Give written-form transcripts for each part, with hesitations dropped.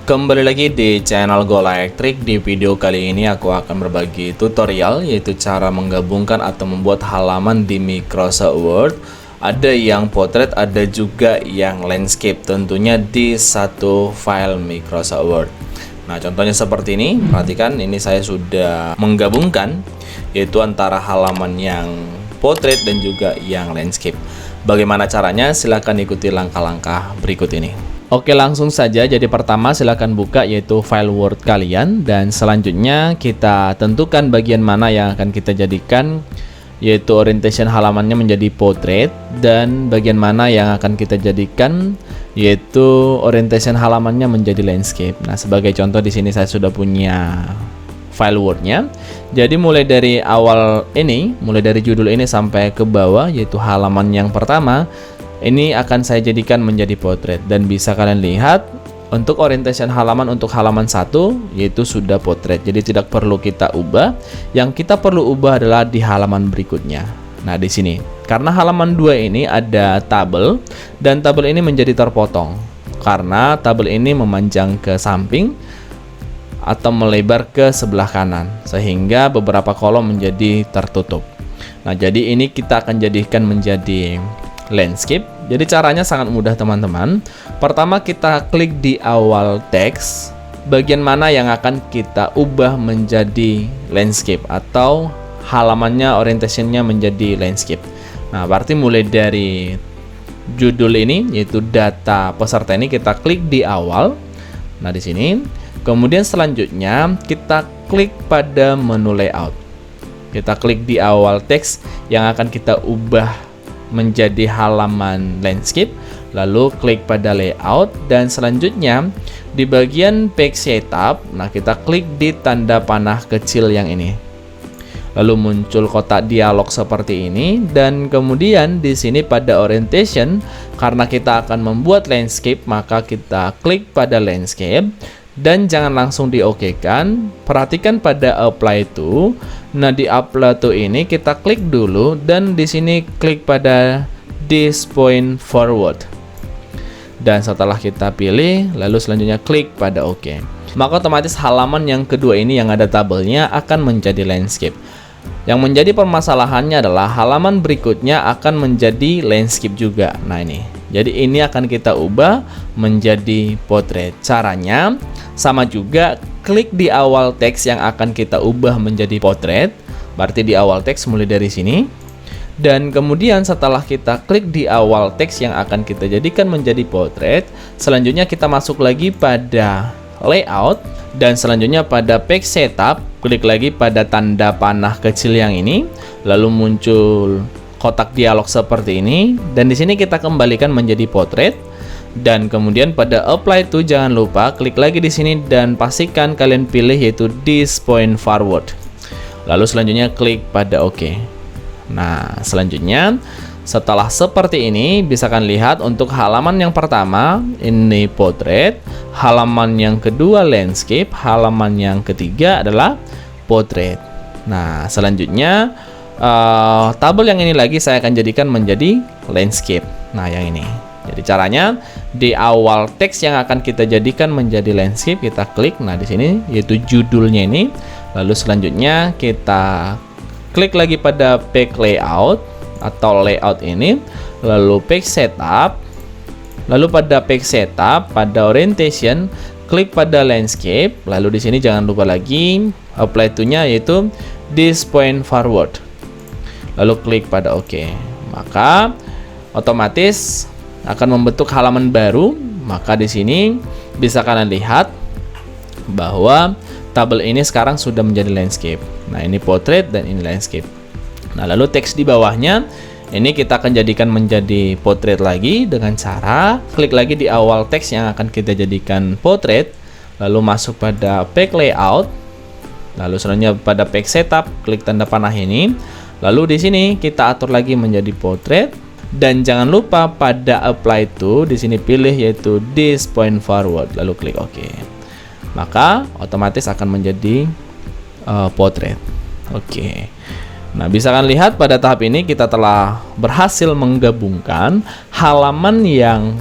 Kembali lagi di channel Gola Elektrik. Di video kali ini aku akan berbagi tutorial, yaitu cara menggabungkan atau membuat halaman di Microsoft Word. Ada yang portrait, ada juga yang landscape, tentunya di satu file Microsoft Word. Nah, contohnya seperti ini. Perhatikan, ini saya sudah menggabungkan, yaitu antara halaman yang portrait dan juga yang landscape. Bagaimana caranya? Silahkan ikuti langkah-langkah berikut ini. Oke, langsung saja. Jadi pertama silahkan buka yaitu file Word kalian, dan selanjutnya kita tentukan bagian mana yang akan kita jadikan, yaitu orientation halamannya menjadi portrait, dan bagian mana yang akan kita jadikan yaitu orientation halamannya menjadi landscape. Nah, sebagai contoh di sini saya sudah punya file Word-nya. Jadi mulai dari awal ini, mulai dari judul ini sampai ke bawah yaitu halaman yang pertama, ini akan saya jadikan menjadi portrait, dan bisa kalian lihat untuk orientation halaman untuk halaman 1 yaitu sudah portrait. Jadi tidak perlu kita ubah. Yang kita perlu ubah adalah di halaman berikutnya. Nah, di sini karena halaman 2 ini ada tabel, dan tabel ini menjadi terpotong karena tabel ini memanjang ke samping atau melebar ke sebelah kanan, sehingga beberapa kolom menjadi tertutup. Nah, jadi ini kita akan jadikan menjadi landscape. Jadi caranya sangat mudah, teman-teman. Pertama, kita klik di awal teks, bagian mana yang akan kita ubah menjadi landscape atau halamannya orientationnya menjadi landscape. Nah, berarti mulai dari judul ini yaitu data peserta ini kita klik di awal. Nah, di sini. Kemudian selanjutnya kita klik pada menu layout. Kita klik di awal teks yang akan kita ubah menjadi halaman landscape, lalu klik pada layout, dan selanjutnya di bagian page setup, nah kita klik di tanda panah kecil yang ini, lalu muncul kotak dialog seperti ini, dan kemudian di sini pada orientation, karena kita akan membuat landscape, maka kita klik pada landscape. Dan jangan langsung di-OK-kan, perhatikan pada apply to. Nah, di apply to ini kita klik dulu, dan di sini klik pada this point forward. Dan setelah kita pilih, lalu selanjutnya klik pada OK. Maka otomatis halaman yang kedua ini yang ada tabelnya akan menjadi landscape. Yang menjadi permasalahannya adalah halaman berikutnya akan menjadi landscape juga. Nah, ini. Jadi ini akan kita ubah menjadi portrait. Caranya sama juga, klik di awal teks yang akan kita ubah menjadi portrait. Berarti di awal teks mulai dari sini. Dan kemudian setelah kita klik di awal teks yang akan kita jadikan menjadi portrait, selanjutnya kita masuk lagi pada layout, dan selanjutnya pada page setup, klik lagi pada tanda panah kecil yang ini, lalu muncul kotak dialog seperti ini, dan di sini kita kembalikan menjadi portrait. Dan kemudian pada apply to jangan lupa klik lagi di sini dan pastikan kalian pilih yaitu this point forward. Lalu selanjutnya klik pada OK. Nah, selanjutnya setelah seperti ini bisa kalian lihat untuk halaman yang pertama ini portrait, halaman yang kedua landscape, halaman yang ketiga adalah portrait. Nah, selanjutnya tabel yang ini lagi saya akan jadikan menjadi landscape. Nah, yang ini. Jadi caranya di awal teks yang akan kita jadikan menjadi landscape kita klik. Nah, di sini yaitu judulnya ini. Lalu selanjutnya kita klik lagi pada page layout atau layout ini. Lalu page setup. Lalu pada page setup pada orientation klik pada landscape. Lalu di sini jangan lupa lagi apply to-nya yaitu this point forward. Lalu klik pada OK. Maka otomatis akan membentuk halaman baru. Maka di sini bisa kalian lihat bahwa tabel ini sekarang sudah menjadi landscape. Nah, ini portrait dan ini landscape. Nah, lalu teks di bawahnya ini kita akan jadikan menjadi portrait lagi dengan cara klik lagi di awal teks yang akan kita jadikan portrait, lalu masuk pada page layout, lalu selanjutnya pada page setup klik tanda panah ini. Lalu di sini kita atur lagi menjadi portrait, dan jangan lupa pada apply to di sini pilih yaitu this point forward, lalu klik OK. Maka otomatis akan menjadi portrait. Oke. Nah, bisa kalian lihat pada tahap ini kita telah berhasil menggabungkan halaman yang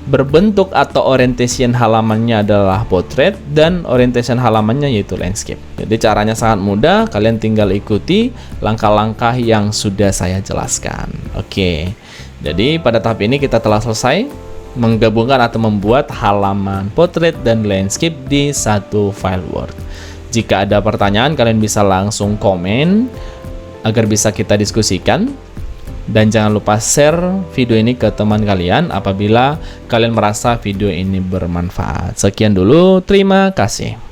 berbentuk atau orientation halamannya adalah portrait dan orientation halamannya yaitu landscape. Jadi caranya sangat mudah, kalian tinggal ikuti langkah-langkah yang sudah saya jelaskan. Oke. Jadi pada tahap ini kita telah selesai menggabungkan atau membuat halaman portrait dan landscape di satu file Word. Jika ada pertanyaan, kalian bisa langsung komen agar bisa kita diskusikan. Dan jangan lupa share video ini ke teman kalian apabila kalian merasa video ini bermanfaat. Sekian dulu, terima kasih.